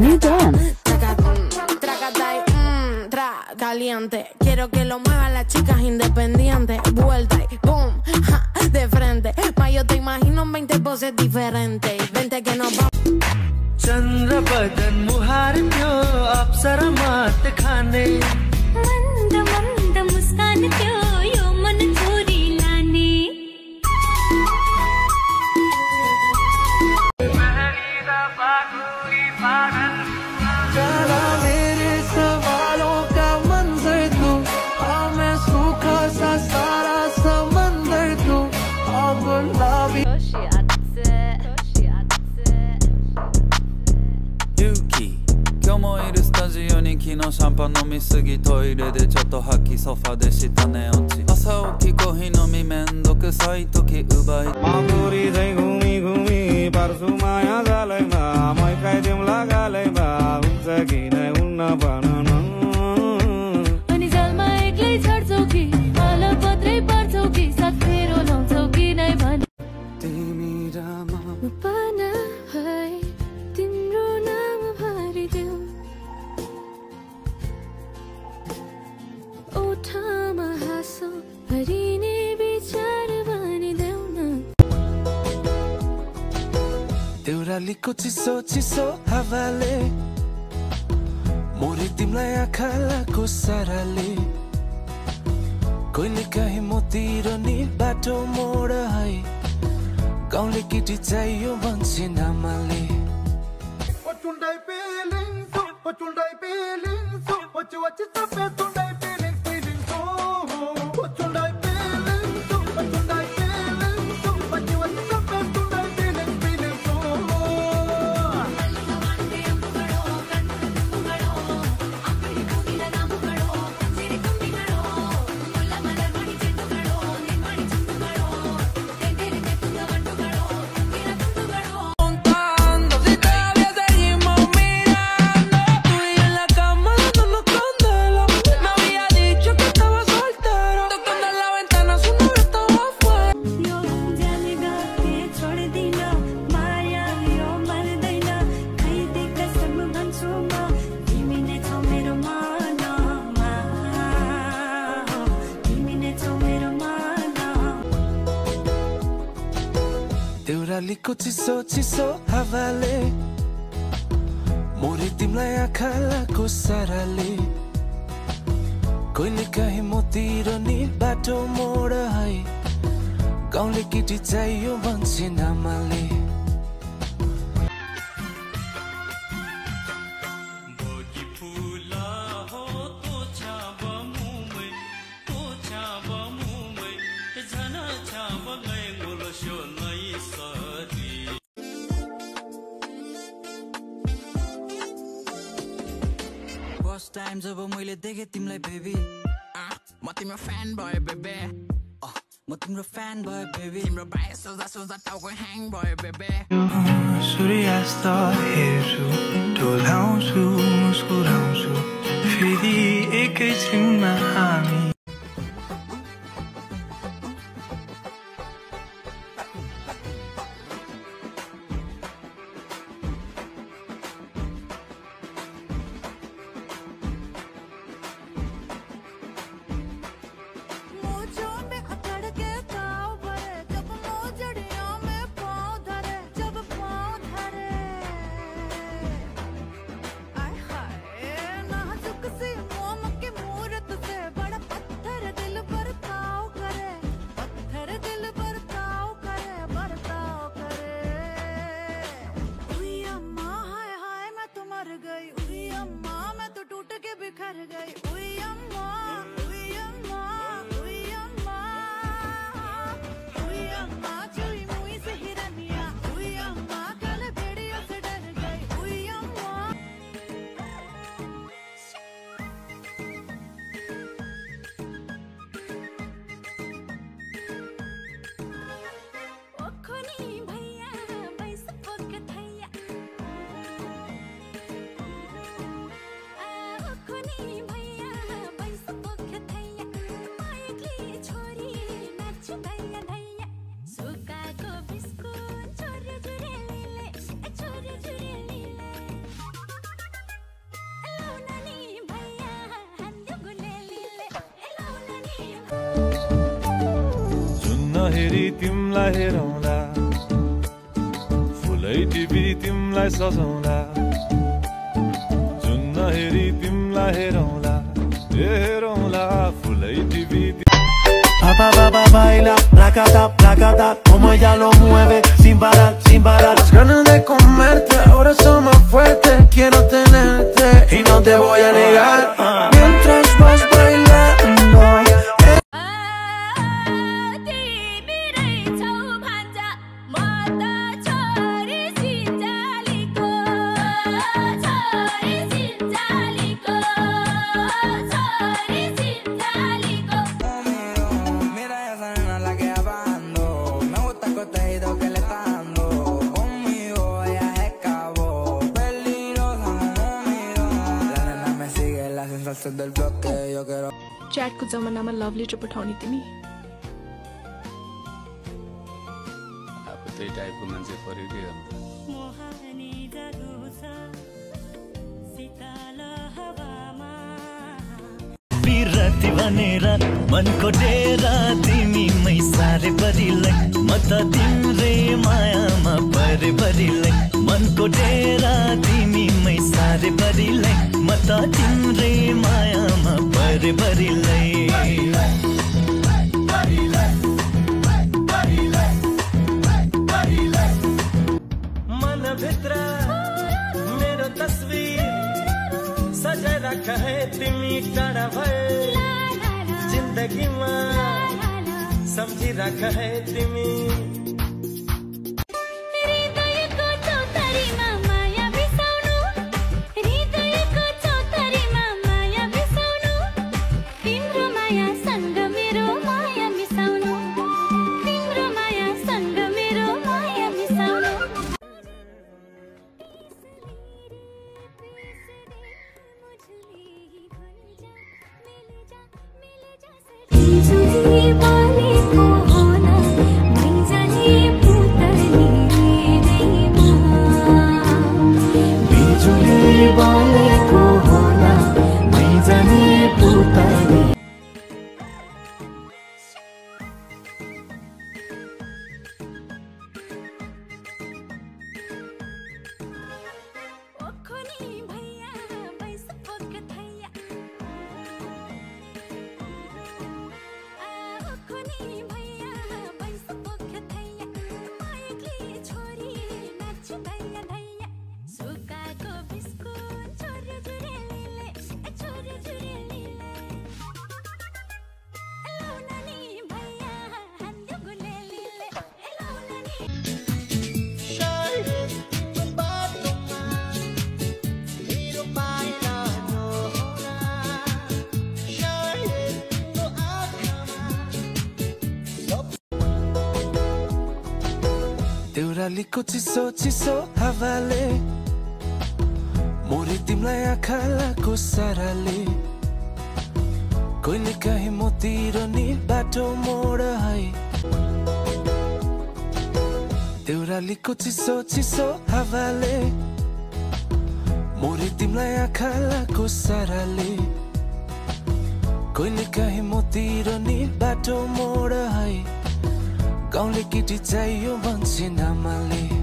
new dance. Caliente, quiero que lo muevan las chicas independientes. Vuelta y boom, ja, de frente. Ma yo te imagino en 20 poses diferentes. Vente que nos vamos. चंद्र बदन मुहार्यो अप्सरा मात खाने मंद मंद मुस्कान त्यो यो मन छोरी लाने चला मेरे सवालों का मंजर तू हाँ मैं सूखा सा सारा समंदर तू हाँ गुलाबी Yuki 今日もいるスタジオに昨日シャンパン飲みすぎトイレでちょっと吐きソファでした寝落ち朝起きコーヒー飲みめんどくさい時奪いमाधुरी झै घुमी घुमी पर्छु माया जालैमा मै खाइदिउँला गालैमा हुन्छ कि नै हुन्न भन अनि जलमा एक्लै छड्छौ कि अलपत्रै पर्छौ कि साथ फेरो लाउँछौ कि नै भन तिमी रामा पाना है तिम्रो नाम भरिदेऊ ओठामा हाँसो भरिने विचार भनिदेऊ न देउरालीको चिसो चिसो हावाले मोरी तिमीलाई आँखा लाको साराले कहिले काहीँ मोतिर नि बाटो मोड है गाउँले केटी चाहियो भन्छे नामाले देउरालीको चिसो चिसो हावाले मोरी तिमीलाई आँखा लाको साराले कहिले काहीँ मोतिर नि बाटो मोड है गाउँले केटी चाहियो भन्छे नामाले फर्स्ट टाइम जब मैले देखे तिमीलाई बेबी म तिम्रो फ्यान भयो बेबे म तिम्रो फ्यान भयो बेबी तिम्रो बाहिर सोच्दा सोच्दा टाउको ह्याङ भयो बेबे सूर्यास्त हेर्छु डोलाउँछु मुस्कुराउँछु फेरि एकैछिनमा हामी हेरी तिमलाई हेरौँला फुलै टिपी तिमलाई सजाउँला जुन हेरी तिमलाई हेरौँला हेरौँला फुलै टिपी baila, placata, placata, como ella lo mueve, sin parar, sin parar. Las ganas de comerte ahora son más fuertes. Quiero tenerte y no te voy a negar. Mientras vas bailando. Chat को जमानामा love letter पठाउने तिमी अब त्यही टाइपको मान्छे पर्यो के गर्नु बिरती भनेर मनको डेरा तिमी मै सारे बरिलै म त तिम्रै मायामा परे बरिलै मनको डेरा तिमी मै सारे बरिलै म त तिम्रै मायामा परे बरिलै मन भित्र मेरो तस्बिर सजाय राख है तिमी टाढा भए जिन्दगीमा सम्झी राख है तिमी देउरालीको चिसो चिसो हावाले मोरी तिमलाई आँखालाको साराले कहिले काहीँ मोतिर नि बाटो मोड है देउरालीको चिसो चिसो हावाले मोरी तिमलाई आँखालाको साराले कहिले काहीँ मोतिर नि बाटो मोड है गाउँले केटी चाहियो भन्छे नामाले